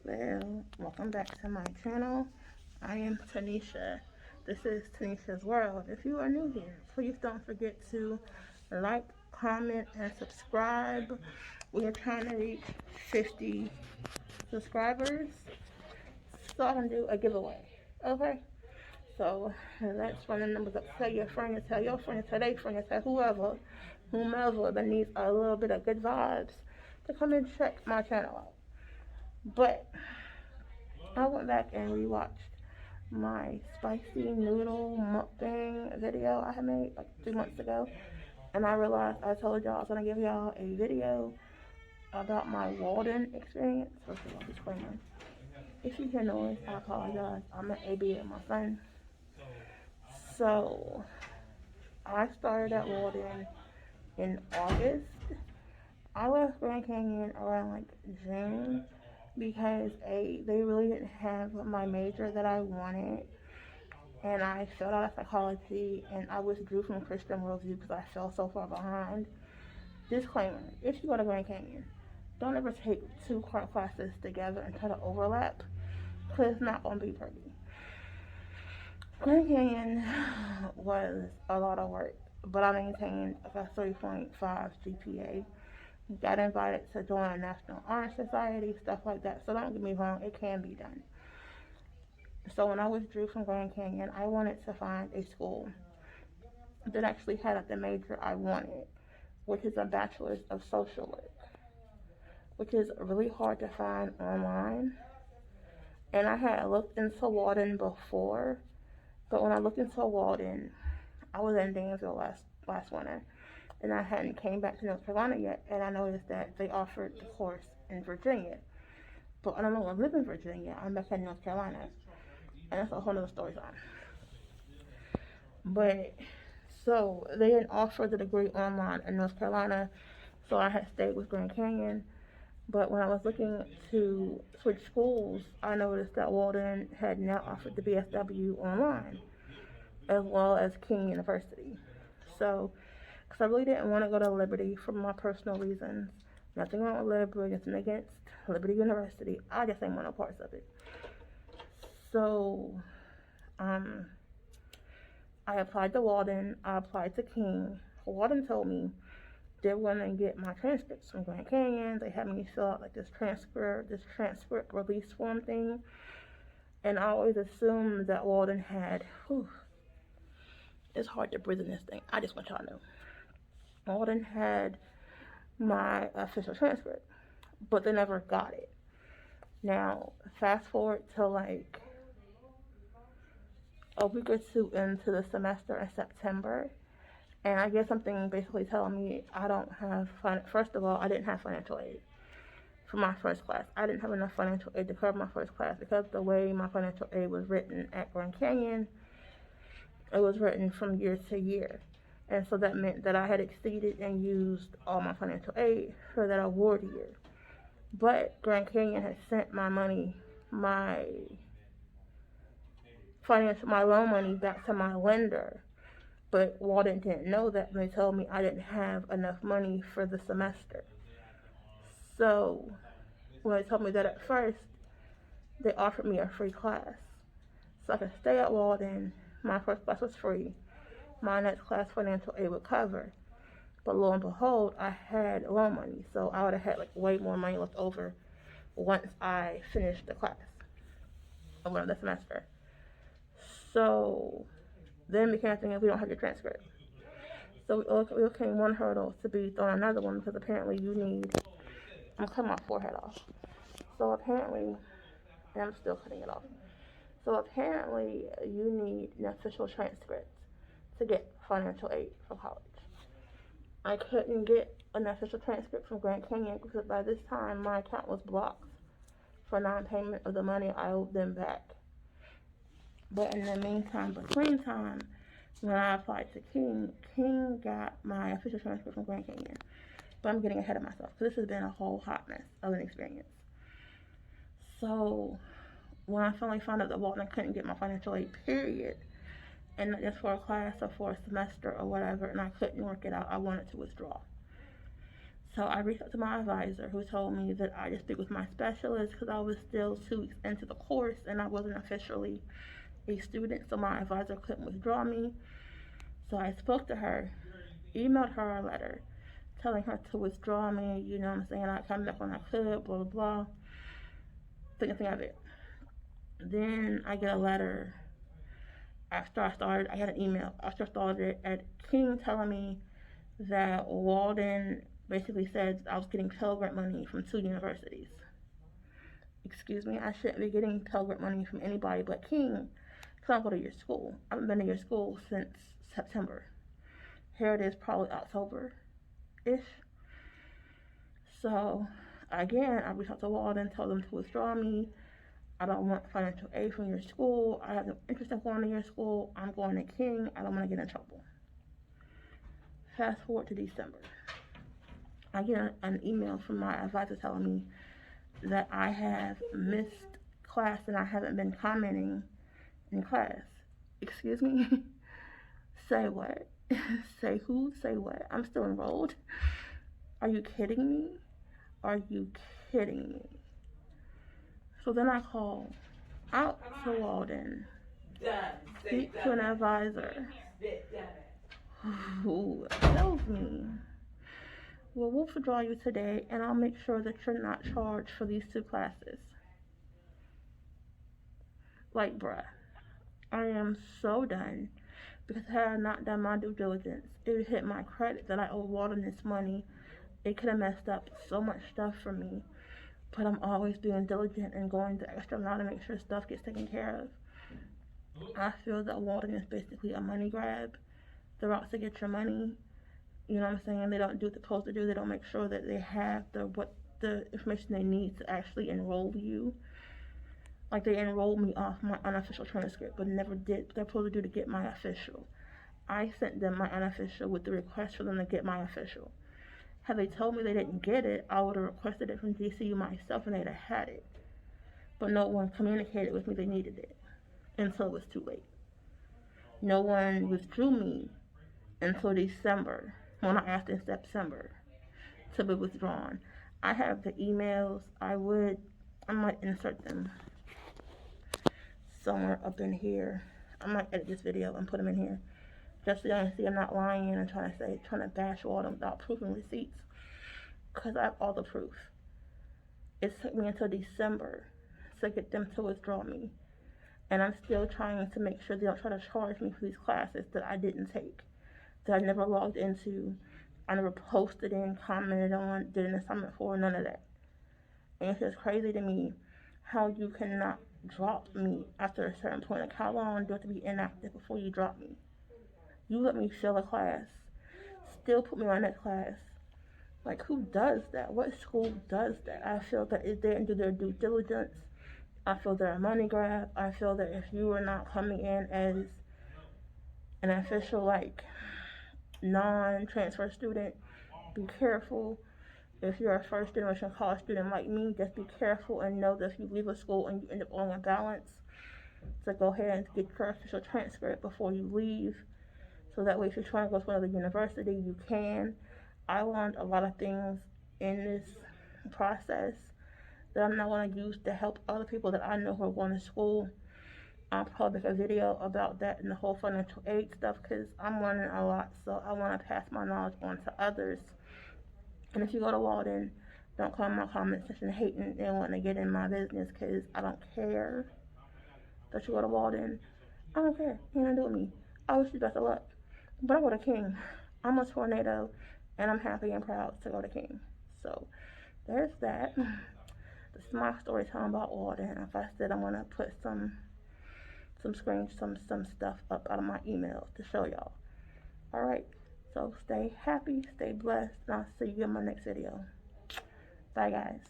Well, welcome back to my channel. I am Tanisha. This is Tanisha's World. If you are new here, please don't forget to like, comment, and subscribe. We are trying to reach 50 subscribers so I can do a giveaway. Okay? So let's run the numbers up. Tell your friends, tell your friends, tell their friends, tell whomever that needs a little bit of good vibes to come and check my channel out. But I went back and rewatched my spicy noodle mukbang video I had made like 3 months ago. And I realized I told y'all I was going to give y'all a video about my Walden experience. First of all, disclaimer. If you hear noise, I apologize. I'm an AB at my son. So, I started at Walden in August. I left Grand Canyon around like June because they really didn't have my major that I wanted, and I failed out of psychology, and I withdrew from Christian worldview because I fell so far behind. Disclaimer: if you go to Grand Canyon, don't ever take two art classes together and try to overlap, because it's not going to be pretty. Grand Canyon was a lot of work, but I maintained a 3.5 GPA. Got invited to join a National Honor Society, stuff like that. So don't get me wrong, it can be done. So when I withdrew from Grand Canyon, I wanted to find a school that actually had the major I wanted, which is a Bachelor's of Social Work, which is really hard to find online. And I had looked into Walden before, but when I looked into Walden, I was in Danville last winter, and I hadn't came back to North Carolina yet, and I noticed that they offered the course in Virginia. But I don't know, I live in Virginia. I'm back in North Carolina, and that's a whole other story time. But so they didn't offer the degree online in North Carolina, so I had stayed with Grand Canyon. But when I was looking to switch schools, I noticed that Walden had now offered the BSW online, as well as King University. So, because I really didn't want to go to Liberty for my personal reasons. Nothing wrong with Liberty, nothing against Liberty University. I just ain't want no parts of it. So, I applied to Walden. I applied to King. Walden told me they were going to get my transcripts from Grand Canyon. They had me fill out like this transcript release form thing. And I always assumed that Walden had, it's hard to breathe in this thing. I just want y'all to know. Walden had my official transcript, but they never got it. Now, fast forward to like a week or two into the semester in September, and I get something basically telling me I don't have first of all, I didn't have financial aid for my first class. I didn't have enough financial aid to cover my first class because the way my financial aid was written at Grand Canyon, it was written from year to year. And so that meant that I had exceeded and used all my financial aid for that award year. But Grand Canyon had sent my money, my loan money back to my lender. But Walden didn't know that, and they told me I didn't have enough money for the semester. So when they told me that at first, they offered me a free class. So I could stay at Walden. My first class was free. My next class financial aid would cover. But lo and behold, I had loan money. So I would have had like way more money left over once I finished the class of one of the semester. So then became a thing if we don't have your transcript. So we overcame one hurdle to be thrown another one because apparently you need, I'm cutting my forehead off. So apparently, and I'm still cutting it off. So apparently you need an official transcript to get financial aid from college. I couldn't get an official transcript from Grand Canyon because by this time my account was blocked for non-payment of the money I owed them back. But in the meantime, between time, when I applied to King got my official transcript from Grand Canyon. But I'm getting ahead of myself because this has been a whole hot mess of an experience. So when I finally found out that Walden couldn't get my financial aid, period, and not just for a class or for a semester or whatever, and I couldn't work it out, I wanted to withdraw. So I reached out to my advisor, who told me that I just speak with my specialist because I was still 2 weeks into the course and I wasn't officially a student, so my advisor couldn't withdraw me. So I spoke to her, emailed her a letter telling her to withdraw me, you know what I'm saying, I'd come back when I could, blah, blah, blah. Thinking of it. Then I get a letter after I got an email after I started at King telling me that Walden basically said I was getting Pell Grant money from 2 universities. Excuse me, I shouldn't be getting Pell Grant money from anybody but King, because I don't go to your school. I haven't been to your school since September. Here it is, probably October-ish. So, again, I reached out to Walden, told them to withdraw me. I don't want financial aid from your school. I have no interest in going to your school. I'm going to King. I don't want to get in trouble. Fast forward to December. I get an email from my advisor telling me that I have missed class and I haven't been commenting in class. Excuse me? Say what? Say who? Say what? I'm still enrolled. Are you kidding me? Are you kidding me? So then I call out to Walden, speak to an advisor who tells me, well, we'll withdraw you today and I'll make sure that you're not charged for these 2 classes. Like, bruh, I am so done, because had I not done my due diligence, it would hit my credit that I owe Walden this money. It could have messed up so much stuff for me. But I'm always being diligent and going the extra mile to make sure stuff gets taken care of. I feel that Walden is basically a money grab. They're out to get your money. You know what I'm saying? They don't do what they're supposed to do. They don't make sure that they have the information they need to actually enroll you. Like, they enrolled me off my unofficial transcript, but never did what they're supposed to do to get my official. I sent them my unofficial with the request for them to get my official. Had they told me they didn't get it, I would have requested it from GCU myself and they'd have had it. But no one communicated with me they needed it until it was too late. No one withdrew me until December, when I asked in September to be withdrawn. I have the emails. I might insert them somewhere up in here. I might edit this video and put them in here, just so y'all can see I'm not lying and trying to bash Walden without proof and receipts, because I have all the proof. It took me until December to get them to withdraw me, and I'm still trying to make sure they don't try to charge me for these classes that I didn't take, that I never logged into, I never posted in, commented on, did an assignment for, none of that. And it's just crazy to me how you cannot drop me after a certain point. Like, how long do I have to be inactive before you drop me? You let me fail a class, still put me on that class. Like, who does that? What school does that? I feel that if they didn't do their due diligence, I feel they're a money grab. I feel that if you are not coming in as an official, like, non-transfer student, be careful. If you're a first generation college student like me, just be careful and know that if you leave a school and you end up owing a balance, to go ahead and get your official transcript before you leave. So that way, if you're trying to go to another university, you can. I learned a lot of things in this process that I'm not going to use to help other people that I know who are going to school. I'll probably make a video about that and the whole financial aid stuff, because I'm learning a lot, so I want to pass my knowledge on to others. And if you go to Walden, don't come in my comment section hating and wanting to get in my business, because I don't care that you go to Walden. I don't care. You don't do with me. I wish you best of luck. But I go to King. I'm a tornado, and I'm happy and proud to go to King. So there's that. This is my story telling about Walden. Like I said, I'm gonna put some stuff up out of my emails to show y'all. All right. So stay happy, stay blessed, and I'll see you in my next video. Bye, guys.